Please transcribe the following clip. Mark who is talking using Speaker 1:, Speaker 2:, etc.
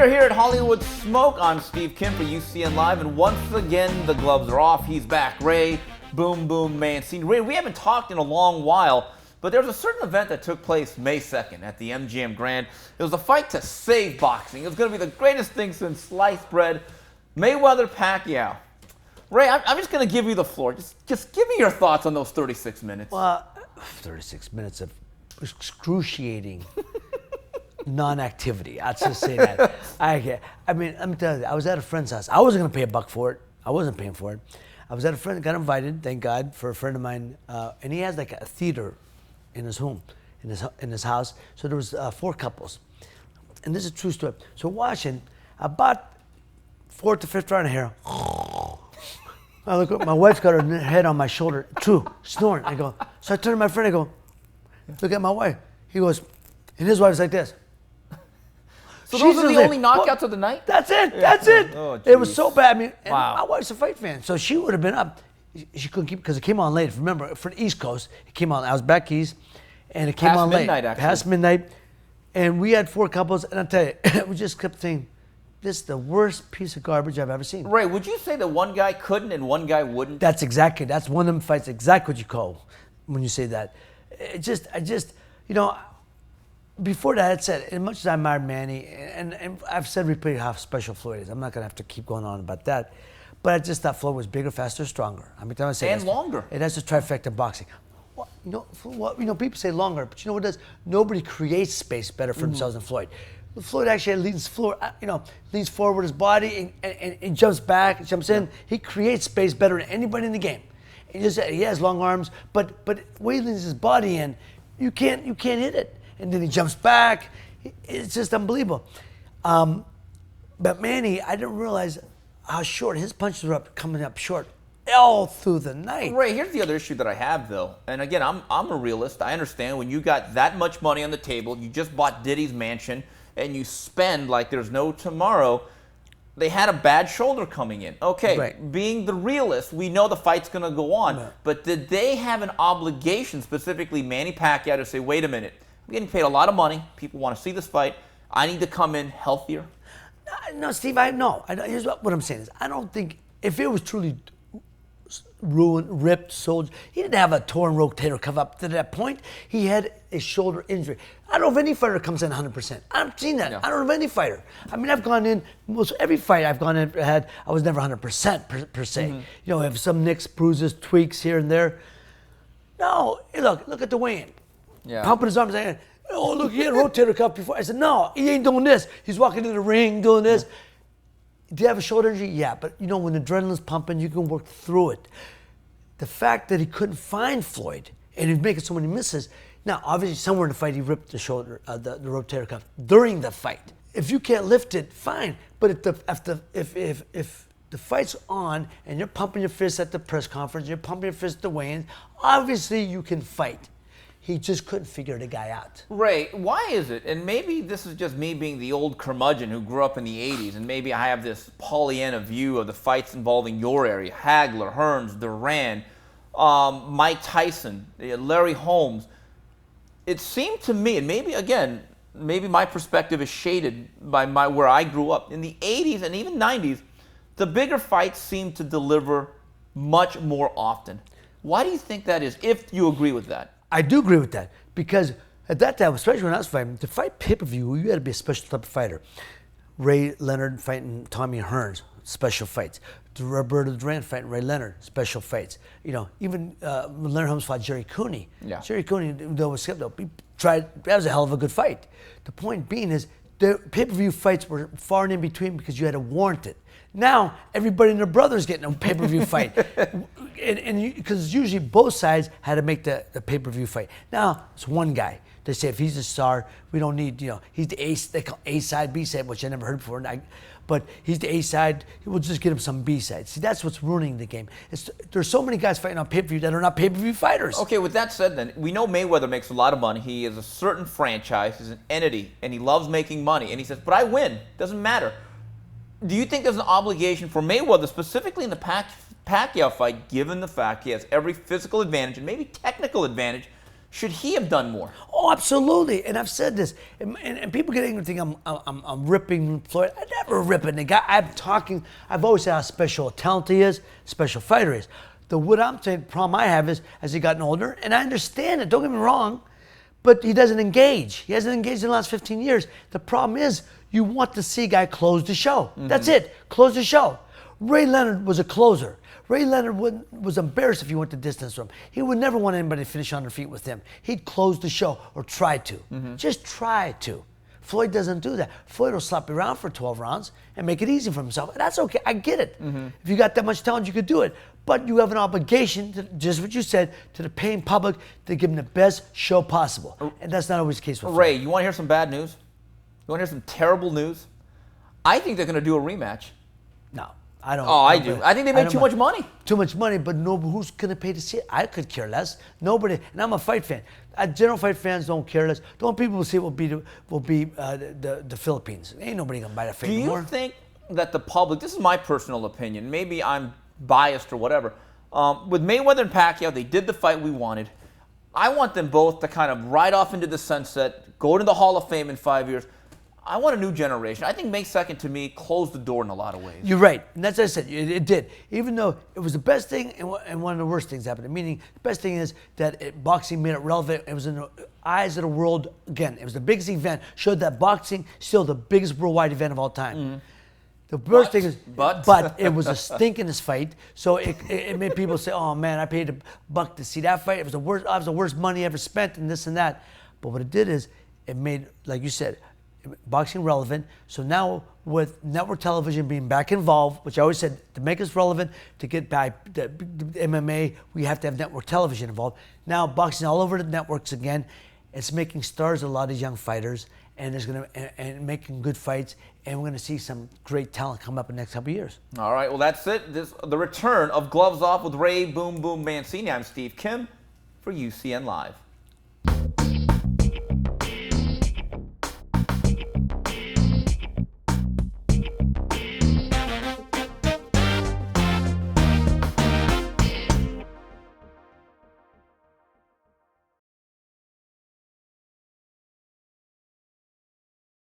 Speaker 1: are here at Hollywood Smoke. I'm Steve Kim for UCN Live, and once again, the gloves are off. He's back. Ray, Boom Boom Mancini. Ray, we haven't talked in a long while, but there was a certain event that took place May 2nd at the MGM Grand. It was a fight to save boxing. It was going to be the greatest thing since sliced bread. Mayweather-Pacquiao. Ray, I'm just going to give you the floor. Just give me your thoughts on those 36 minutes.
Speaker 2: Well, 36 minutes of excruciating non-activity. I'd just say that. I mean, let me tell you, I was at a friend's house. I wasn't going to pay $1 for it. I wasn't paying for it. I was at a friend, got invited, thank God, for a friend of mine, and he has like a theater in his home, in his house. So there was 4 couples, and this is a true story. So watching, about 4th to 5th round of hair. I look up, my wife's got her head on my shoulder, true, snoring. I go, so I turn to my friend, I go, look at my wife. He goes, and his wife's like this.
Speaker 1: So those are the only knockouts of the night?
Speaker 2: That's it. That's it. Oh, it was so bad. I mean, and
Speaker 1: wow.
Speaker 2: My wife's a fight fan, so she would have been up. She couldn't keep, because it came on late. Remember, for the East Coast, it came on. I was back east, and it came on late. Past midnight, and we had 4 couples, and I'll tell you, we just kept saying, this is the worst piece of garbage I've ever seen.
Speaker 1: Ray, would you say that one guy couldn't and one guy wouldn't?
Speaker 2: That's one of them fights, exactly what you call when you say that. I just, you know, before that, I said, as much as I admire Manny, and I've said repeatedly how special Floyd is. I'm not going to have to keep going on about that. But I just thought Floyd was bigger, faster, stronger. I mean, I say
Speaker 1: and longer.
Speaker 2: It has a trifecta of boxing. Well, you know, people say longer, but you know what it does? Nobody creates space better for themselves than Floyd. Floyd actually leans forward his body and jumps back, jumps in. He creates space better than anybody in the game. He has long arms, but when he leans his body in, you can't hit it. And then he jumps back. It's just unbelievable. But Manny, I didn't realize how short his punches were coming up short all through the night.
Speaker 1: Ray, here's the other issue that I have, though. And again, I'm a realist. I understand when you got that much money on the table, you just bought Diddy's mansion, and you spend like there's no tomorrow. They had a bad shoulder coming in. Okay, right. Being the realist, we know the fight's going to go on. Right. But did they have an obligation, specifically Manny Pacquiao, to say, wait a minute, I'm getting paid a lot of money. People want to see this fight. I need to come in healthier.
Speaker 2: No, Steve, here's what I'm saying is, I don't think, if it was truly ruined, ripped, sold, he didn't have a torn rotator cuff up to that point. He had a shoulder injury. I don't know if any fighter comes in 100%. I haven't seen that. No. I don't know of any fighter. I mean, I've gone in, most every fight I've gone in, I was never 100% per se. You know, have some nicks, bruises, tweaks here and there. No, look at the weigh-in. Yeah. Pumping his arms, saying, oh, look, he had a rotator cuff before. I said, no, he ain't doing this. He's walking into the ring doing this. Do you have a shoulder injury? Yeah, but you know, when adrenaline's pumping, you can work through it. The fact that he couldn't find Floyd and he's making so many misses. Now, obviously, somewhere in the fight, he ripped the shoulder, the rotator cuff during the fight. If you can't lift it, fine. But if the fight's on and you're pumping your fist at the press conference, you're pumping your fist at the weigh-ins, obviously you can fight. He just couldn't figure the guy out.
Speaker 1: Ray, why is it, and maybe this is just me being the old curmudgeon who grew up in the 80s, and maybe I have this Pollyanna view of the fights involving your area, Hagler, Hearns, Duran, Mike Tyson, Larry Holmes. It seemed to me, and maybe, again, maybe my perspective is shaded by where I grew up. In the 80s and even 90s, the bigger fights seemed to deliver much more often. Why do you think that is, if you agree with that?
Speaker 2: I do agree with that, because at that time, especially when I was fighting, to fight pay-per-view, you had to be a special type of fighter. Ray Leonard fighting Tommy Hearns, special fights. Roberto Duran fighting Ray Leonard, special fights. You know, even Leonard Holmes fought Jerry Cooney. Yeah. Jerry Cooney, though was skeptical, that was a hell of a good fight. The point being is, the pay-per-view fights were far and in between because you had to warrant it. Now, everybody and their brother's getting a pay-per-view fight. Because usually both sides had to make the pay-per-view fight. Now, it's one guy. They say if he's a star, we don't need, he's the A, they call A side, B side, which I never heard before. But he's the A side, we'll just get him some B side. See, that's what's ruining the game. There's so many guys fighting on pay-per-view that are not pay-per-view fighters.
Speaker 1: Okay, with that said then, we know Mayweather makes a lot of money. He is a certain franchise, he's an entity, and he loves making money. And he says, but I win, doesn't matter. Do you think there's an obligation for Mayweather, specifically in the Pacquiao fight, given the fact he has every physical advantage and maybe technical advantage, Should he have done more?
Speaker 2: Oh, absolutely. And I've said this, and people get angry, think I'm ripping Floyd. I never ripping the guy. I've always said how special a talent he is, special fighter he is. What I'm saying, the problem I have is, as he gotten older, and I understand it, don't get me wrong, but he doesn't engage. He hasn't engaged in the last 15 years. The problem is, you want to see a guy close the show. That's it, close the show. Ray Leonard was a closer. Ray Leonard was embarrassed if you went the distance from him. He would never want anybody to finish on their feet with him. He'd close the show or try to. Just try to. Floyd doesn't do that. Floyd will slap you around for 12 rounds and make it easy for himself. And that's okay. I get it. If you got that much talent, you could do it. But you have an obligation, to, just what you said, to the paying public to give them the best show possible. And that's not always the case with Floyd.
Speaker 1: Ray, you want to hear some bad news? You want to hear some terrible news? I think they're going to do a rematch.
Speaker 2: No. I don't.
Speaker 1: Oh, I do. I think they make too much money.
Speaker 2: Too much money, but who's going to pay to see it? I could care less. Nobody. And I'm a fight fan. General fight fans don't care less. The only people who see it will be the Philippines. Ain't nobody going to buy that fight anymore.
Speaker 1: Do you think that the public, this is my personal opinion, maybe I'm biased or whatever, with Mayweather and Pacquiao, they did the fight we wanted. I want them both to kind of ride off into the sunset, go to the Hall of Fame in 5 years. I want a new generation. I think May 2nd, to me, closed the door in a lot of ways.
Speaker 2: You're right. And that's what I said. It did. Even though it was the best thing and one of the worst things happened. Meaning, the best thing is that boxing made it relevant. It was in the eyes of the world. Again, it was the biggest event. Showed that boxing still the biggest worldwide event of all time. The worst thing is, but it was a stinkingest fight. So it made people say, "Oh man, I paid $1 to see that fight. It was the worst. I was the worst money ever spent, and this and that." But what it did is, it made, like you said, boxing relevant. So now with network television being back involved, which I always said to make us relevant, to get back the MMA, we have to have network television involved. Now boxing all over the networks again. It's making stars of a lot of young fighters, and and making good fights, and we're gonna see some great talent come up in the next couple of years.
Speaker 1: All right, well that's it. The return of Gloves Off with Ray Boom Boom Mancini. I'm Steve Kim for UCN Live.